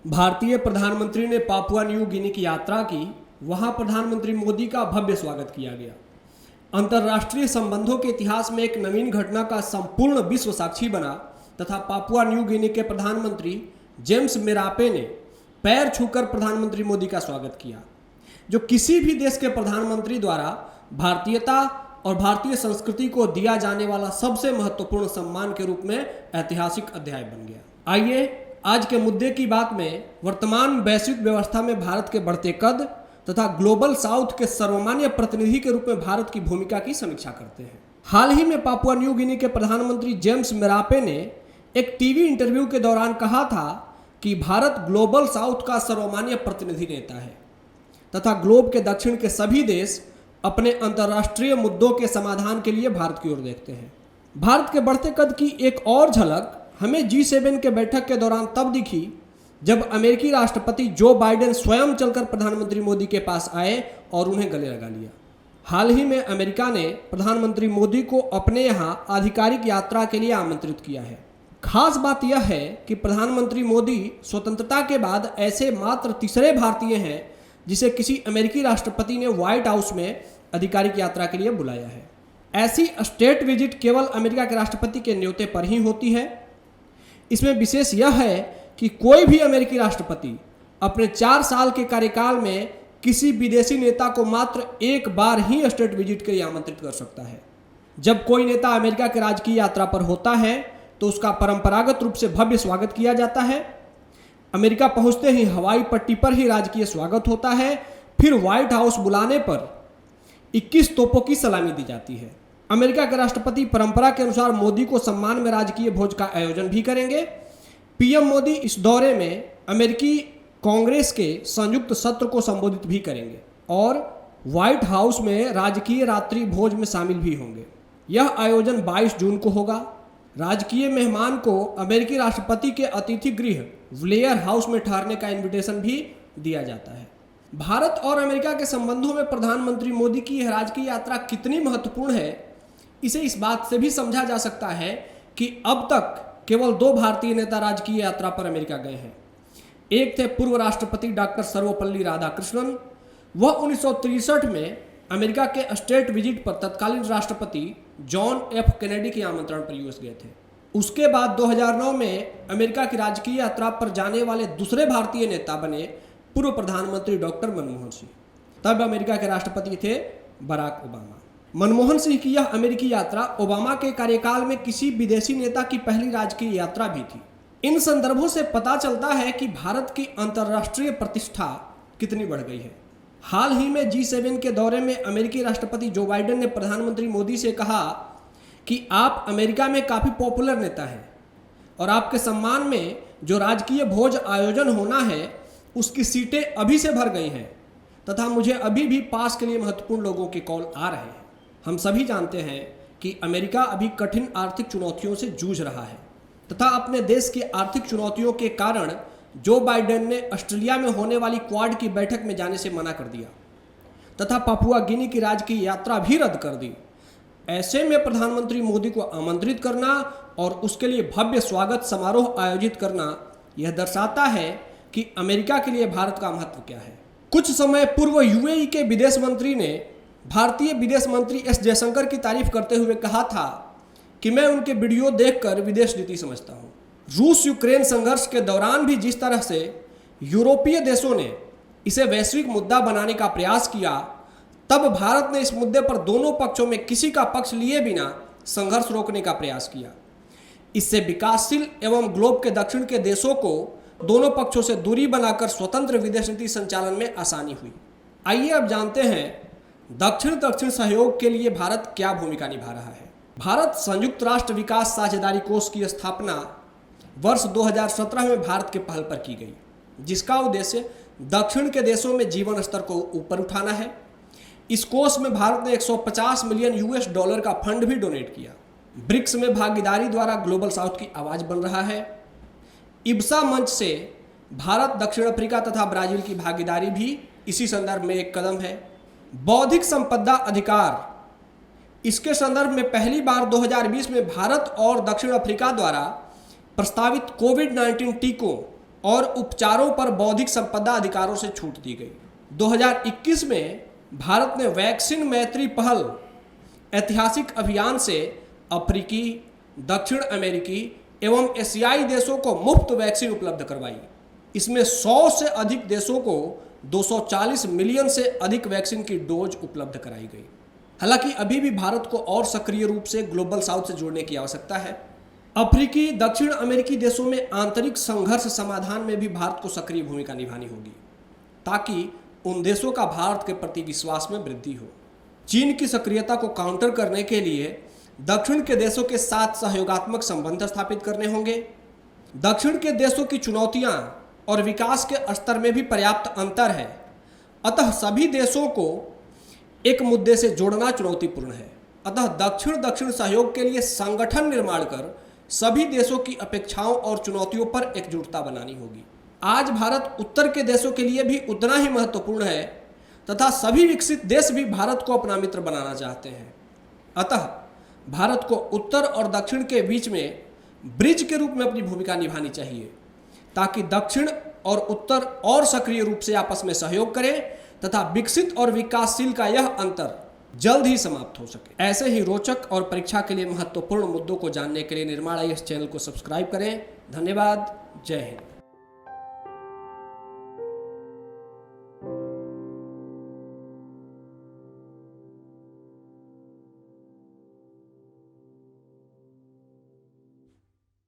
भारतीय प्रधानमंत्री ने पापुआ न्यू गिनी की यात्रा की। वहां प्रधानमंत्री मोदी का भव्य स्वागत किया गया। अंतर्राष्ट्रीय संबंधों के इतिहास में एक नवीन घटना का संपूर्ण विश्व साक्षी बना तथा पापुआ न्यू गिनी के प्रधानमंत्री जेम्स मेरापे ने पैर छूकर प्रधानमंत्री मोदी का स्वागत किया, जो किसी भी देश के प्रधानमंत्री द्वारा भारतीयता और भारतीय संस्कृति को दिया जाने वाला सबसे महत्वपूर्ण सम्मान के रूप में ऐतिहासिक अध्याय बन गया। आइए आज के मुद्दे की बात में वर्तमान वैश्विक व्यवस्था में भारत के बढ़ते कद तथा ग्लोबल साउथ के सर्वमान्य प्रतिनिधि के रूप में भारत की भूमिका की समीक्षा करते हैं। हाल ही में पापुआ न्यू गिनी के प्रधानमंत्री जेम्स मेरापे ने एक टीवी इंटरव्यू के दौरान कहा था कि भारत ग्लोबल साउथ का सर्वमान्य प्रतिनिधि नेता है तथा ग्लोब के दक्षिण के सभी देश अपने अंतर्राष्ट्रीय मुद्दों के समाधान के लिए भारत की ओर देखते हैं। भारत के बढ़ते कद की एक और झलक हमें G7 के बैठक के दौरान तब दिखी जब अमेरिकी राष्ट्रपति जो बाइडेन स्वयं चलकर प्रधानमंत्री मोदी के पास आए और उन्हें गले लगा लिया। हाल ही में अमेरिका ने प्रधानमंत्री मोदी को अपने यहाँ आधिकारिक यात्रा के लिए आमंत्रित किया है। खास बात यह है कि प्रधानमंत्री मोदी स्वतंत्रता के बाद ऐसे मात्र तीसरे भारतीय हैं जिसे किसी अमेरिकी राष्ट्रपति ने व्हाइट हाउस में आधिकारिक यात्रा के लिए बुलाया है। ऐसी स्टेट विजिट केवल अमेरिका के राष्ट्रपति के न्योते पर ही होती है। इसमें विशेष यह है कि कोई भी अमेरिकी राष्ट्रपति अपने 4 साल के कार्यकाल में किसी विदेशी नेता को मात्र एक बार ही स्टेट विजिट के लिए आमंत्रित कर सकता है। जब कोई नेता अमेरिका के राजकीय यात्रा पर होता है तो उसका परंपरागत रूप से भव्य स्वागत किया जाता है। अमेरिका पहुंचते ही हवाई पट्टी पर ही राजकीय स्वागत होता है, फिर व्हाइट हाउस बुलाने पर 21 तोपों की सलामी दी जाती है। अमेरिका के राष्ट्रपति परंपरा के अनुसार मोदी को सम्मान में राजकीय भोज का आयोजन भी करेंगे। पीएम मोदी इस दौरे में अमेरिकी कांग्रेस के संयुक्त सत्र को संबोधित भी करेंगे और व्हाइट हाउस में राजकीय रात्रि भोज में शामिल भी होंगे। यह आयोजन 22 जून को होगा। राजकीय मेहमान को अमेरिकी राष्ट्रपति के अतिथि गृह व्लेयर हाउस में ठहरने का इन्विटेशन भी दिया जाता है। भारत और अमेरिका के संबंधों में प्रधानमंत्री मोदी की यह राजकीय यात्रा कितनी महत्वपूर्ण है, इसे इस बात से भी समझा जा सकता है कि अब तक केवल 2 भारतीय नेता राजकीय यात्रा पर अमेरिका गए हैं। एक थे पूर्व राष्ट्रपति डॉक्टर सर्वपल्ली राधाकृष्णन। वह 1963 में अमेरिका के स्टेट विजिट पर तत्कालीन राष्ट्रपति जॉन एफ कैनेडी के आमंत्रण पर यूएस गए थे। उसके बाद 2009 में अमेरिका की राजकीय यात्रा पर जाने वाले दूसरे भारतीय नेता बने पूर्व प्रधानमंत्री डॉक्टर मनमोहन सिंह। तब अमेरिका के राष्ट्रपति थे बराक ओबामा। मनमोहन सिंह की यह अमेरिकी यात्रा ओबामा के कार्यकाल में किसी विदेशी नेता की पहली राजकीय यात्रा भी थी। इन संदर्भों से पता चलता है कि भारत की अंतर्राष्ट्रीय प्रतिष्ठा कितनी बढ़ गई है। हाल ही में G7 के दौरे में अमेरिकी राष्ट्रपति जो बाइडेन ने प्रधानमंत्री मोदी से कहा कि आप अमेरिका में काफ़ी पॉपुलर नेता हैं और आपके सम्मान में जो राजकीय भोज आयोजन होना है उसकी सीटें अभी से भर गई हैं तथा मुझे अभी भी पास के लिए महत्वपूर्ण लोगों के कॉल आ रहे हैं। हम सभी जानते हैं कि अमेरिका अभी कठिन आर्थिक चुनौतियों से जूझ रहा है तथा अपने देश की आर्थिक चुनौतियों के कारण जो बाइडेन ने ऑस्ट्रेलिया में होने वाली क्वाड की बैठक में जाने से मना कर दिया तथा पापुआ गिनी की राजकीय यात्रा भी रद्द कर दी। ऐसे में प्रधानमंत्री मोदी को आमंत्रित करना और उसके लिए भव्य स्वागत समारोह आयोजित करना यह दर्शाता है कि अमेरिका के लिए भारत का महत्व क्या है। कुछ समय पूर्व यूएई के विदेश मंत्री ने भारतीय विदेश मंत्री एस जयशंकर की तारीफ करते हुए कहा था कि मैं उनके वीडियो देखकर विदेश नीति समझता हूं। रूस यूक्रेन संघर्ष के दौरान भी जिस तरह से यूरोपीय देशों ने इसे वैश्विक मुद्दा बनाने का प्रयास किया, तब भारत ने इस मुद्दे पर दोनों पक्षों में किसी का पक्ष लिए बिना संघर्ष रोकने का प्रयास किया। इससे विकासशील एवं ग्लोब के दक्षिण के देशों को दोनों पक्षों से दूरी बनाकर स्वतंत्र विदेश नीति संचालन में आसानी हुई। आइए अब जानते हैं दक्षिण सहयोग के लिए भारत क्या भूमिका निभा रहा है। भारत संयुक्त राष्ट्र विकास साझेदारी कोष की स्थापना वर्ष 2017 में भारत के पहल पर की गई, जिसका उद्देश्य दक्षिण के देशों में जीवन स्तर को ऊपर उठाना है। इस कोष में भारत ने $150 मिलियन का फंड भी डोनेट किया। ब्रिक्स में भागीदारी द्वारा ग्लोबल साउथ की आवाज बन रहा है। इब्सा मंच से भारत, दक्षिण अफ्रीका तथा ब्राजील की भागीदारी भी इसी संदर्भ में एक कदम है। बौद्धिक संपदा अधिकार, इसके संदर्भ में पहली बार 2020 में भारत और दक्षिण अफ्रीका द्वारा प्रस्तावित कोविड-19 टीकों और उपचारों पर बौद्धिक संपदा अधिकारों से छूट दी गई। 2021 में भारत ने वैक्सीन मैत्री पहल ऐतिहासिक अभियान से अफ्रीकी, दक्षिण अमेरिकी एवं एशियाई देशों को मुफ्त वैक्सीन उपलब्ध करवाई। इसमें 100 से अधिक देशों को 240 मिलियन से अधिक वैक्सीन की डोज उपलब्ध कराई गई। हालांकि अभी भी भारत को और सक्रिय रूप से ग्लोबल साउथ से जुड़ने की आवश्यकता है। अफ्रीकी, दक्षिण अमेरिकी देशों में आंतरिक संघर्ष समाधान में भी भारत को सक्रिय भूमिका निभानी होगी, ताकि उन देशों का भारत के प्रति विश्वास में वृद्धि हो। चीन की सक्रियता को काउंटर करने के लिए दक्षिण के देशों के साथ सहयोगात्मक संबंध स्थापित करने होंगे। दक्षिण के देशों की चुनौतियां और विकास के स्तर में भी पर्याप्त अंतर है, अतः सभी देशों को एक मुद्दे से जोड़ना चुनौतीपूर्ण है। अतः दक्षिण सहयोग के लिए संगठन निर्माण कर सभी देशों की अपेक्षाओं और चुनौतियों पर एकजुटता बनानी होगी। आज भारत उत्तर के देशों के लिए भी उतना ही महत्वपूर्ण है तथा सभी विकसित देश भी भारत को अपना मित्र बनाना चाहते हैं। अतः भारत को उत्तर और दक्षिण के बीच में ब्रिज के रूप में अपनी भूमिका निभानी चाहिए, ताकि दक्षिण और उत्तर और सक्रिय रूप से आपस में सहयोग करें तथा विकसित और विकासशील का यह अंतर जल्द ही समाप्त हो सके। ऐसे ही रोचक और परीक्षा के लिए महत्वपूर्ण मुद्दों को जानने के लिए निर्माण IAS चैनल को सब्सक्राइब करें। धन्यवाद। जय हिंद।